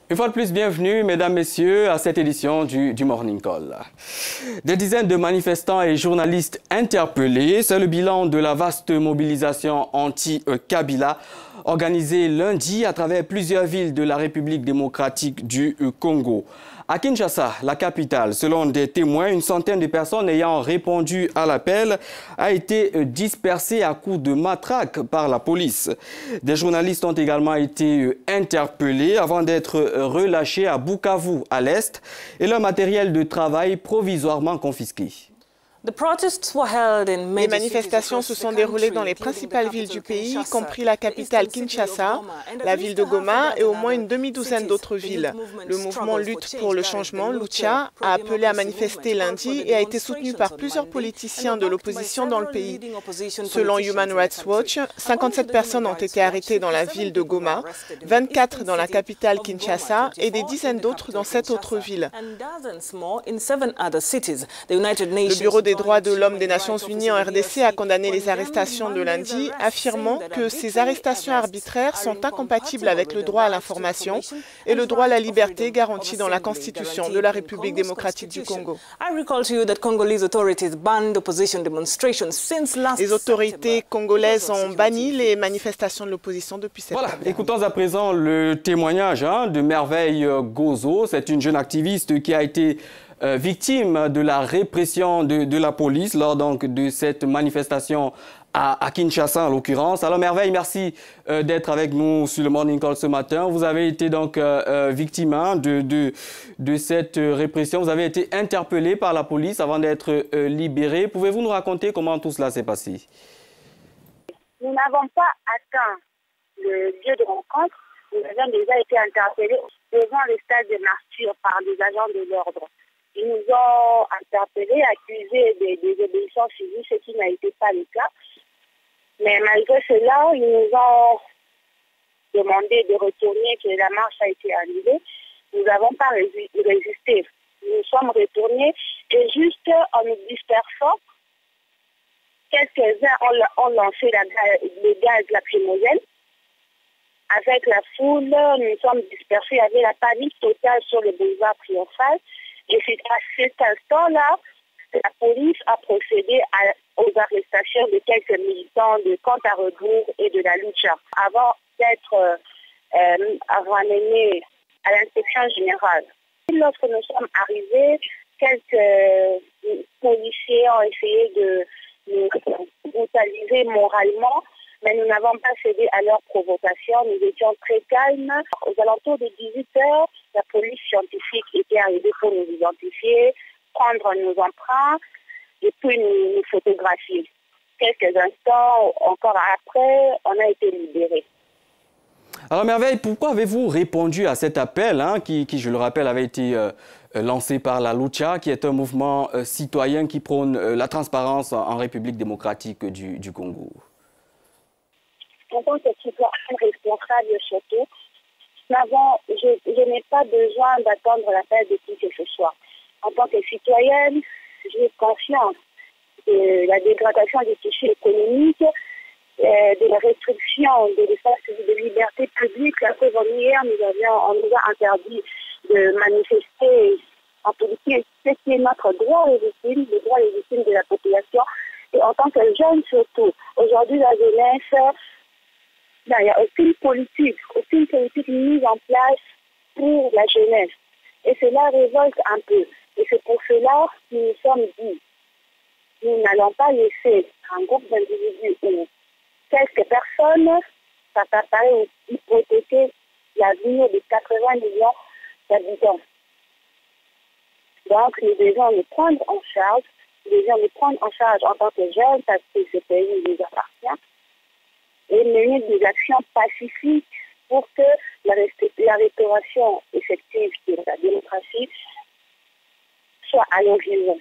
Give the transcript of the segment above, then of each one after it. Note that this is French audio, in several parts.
Une fois de plus, bienvenue, mesdames, messieurs, à cette édition du Morning Call. Des dizaines de manifestants et journalistes interpellés, c'est le bilan de la vaste mobilisation anti-Kabila organisée lundi à travers plusieurs villes de la République démocratique du Congo. À Kinshasa, la capitale, selon des témoins, une centaine de personnes ayant répondu à l'appel a été dispersée à coups de matraque par la police. Des journalistes ont également été interpellés avant d'être relâchés à Bukavu, à l'est, et leur matériel de travail provisoirement confisqué. Les manifestations se sont déroulées dans les principales villes du pays, y compris la capitale Kinshasa, la ville de Goma et au moins une demi-douzaine d'autres villes. Le mouvement Lutte pour le changement, Lucha, a appelé à manifester lundi et a été soutenu par plusieurs politiciens de l'opposition dans le pays. Selon Human Rights Watch, 57 personnes ont été arrêtées dans la ville de Goma, 24 dans la capitale Kinshasa et des dizaines d'autres dans 7 autres villes. Le Bureau des droits de l'homme des Nations Unies en RDC a condamné les arrestations de lundi, affirmant que ces arrestations arbitraires sont incompatibles avec le droit à l'information et le droit à la liberté garanti dans la Constitution de la République démocratique du Congo. Les autorités congolaises ont banni les manifestations de l'opposition depuis septembre. Voilà, écoutons à présent le témoignage de Merveille Gozo. C'est une jeune activiste qui a été victime de la répression de la police lors donc de cette manifestation à Kinshasa en l'occurrence. Alors Merveille, merci d'être avec nous sur le Morning Call ce matin. Vous avez été donc victime de cette répression. Vous avez été interpellé par la police avant d'être libéré. Pouvez-vous nous raconter comment tout cela s'est passé? Nous n'avons pas atteint le lieu de rencontre. Nous avons déjà été interpellés devant le stade de Martyr par des agents de l'ordre. Ils nous ont interpellés, accusés des désobéissances civiles, ce qui n'a été pas le cas. Mais malgré cela, ils nous ont demandé de retourner, que la marche a été annulée. Nous n'avons pas résisté. Nous sommes retournés et juste en nous dispersant, quelques-uns ont lancé le gaz lacrymogène. Avec la foule, nous sommes dispersés. Il y avait la panique totale sur le boulevard Triomphal. Et c'est à cet instant-là que la police a procédé aux arrestations de quelques militants de Compte à rebours et de la Lucha avant d'être ramenés à l'inspection générale. Lorsque nous sommes arrivés, quelques policiers ont essayé de nous brutaliser moralement, mais nous n'avons pas cédé à leurs provocations. Nous étions très calmes. Aux alentours de 18 heures, la police scientifique était arrivée pour nous identifier, prendre nos empreintes et puis nous photographier. Quelques instants encore après, on a été libérés. Alors Merveille, pourquoi avez-vous répondu à cet appel qui, je le rappelle, avait été lancé par la Lucha, qui est un mouvement citoyen qui prône la transparence en République démocratique du Congo? En tant que citoyen responsable surtout, je n'ai pas besoin d'attendre l'appel de qui que ce soit. En tant que citoyenne, j'ai conscience de la dégradation des tissus économiques, de la restriction de l'espace de liberté publique. La preuve hier, on nous a interdit de manifester en politique, ce qui est notre droit légitime, le droit légitime de la population. Et en tant que jeune surtout, aujourd'hui la jeunesse, il n'y a aucune politique mise en place pour la jeunesse. Et cela révolte un peu. Et c'est pour cela que nous nous sommes dit, nous n'allons pas laisser un groupe d'individus ou quelques personnes, ça paraît hypothéquer l'avenir de 80 millions d'habitants. Donc nous devons nous prendre en charge, en tant que jeunes, parce que ce pays nous appartient, et mener des actions pacifiques pour que la restauration effective de la démocratie soit à l'horizon.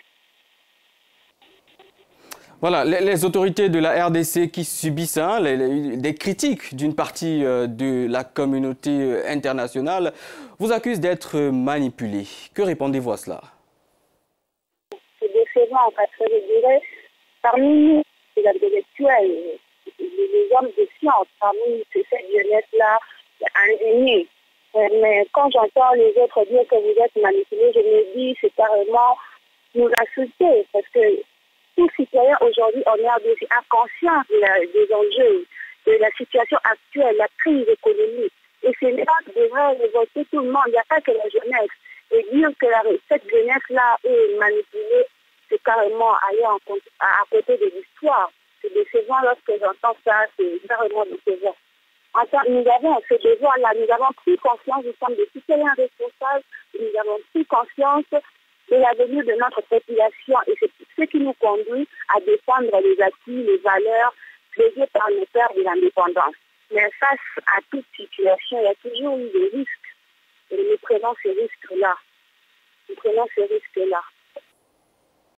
Voilà, les autorités de la RDC qui subissent des critiques d'une partie de la communauté internationale vous accusent d'être manipulés. Que répondez-vous à cela? C'est décevant parce que je dirais, parmi nous, les intellectuels, les hommes de science, parmi cette jeunesse-là, indignés Mais quand j'entends les autres dire que vous êtes manipulés, je me dis c'est carrément nous insulter. Parce que tout citoyen aujourd'hui, on est inconscient des enjeux, de la situation actuelle, la crise économique. Et c'est là que devrait révolter tout le monde. Il n'y a pas que la jeunesse. Et dire que cette jeunesse-là est manipulée, c'est carrément aller à côté de l'histoire. C'est décevant lorsque j'entends ça, c'est carrément décevant. Enfin, nous avons ce devoir-là, nous avons pris conscience, nous sommes des citoyens responsables, nous avons pris conscience de l'avenir de notre population et c'est ce qui nous conduit à défendre les acquis, les valeurs léguées par nos pères de l'indépendance. Mais face à toute situation, il y a toujours eu des risques et nous prenons ces risques-là. Nous prenons ces risques-là.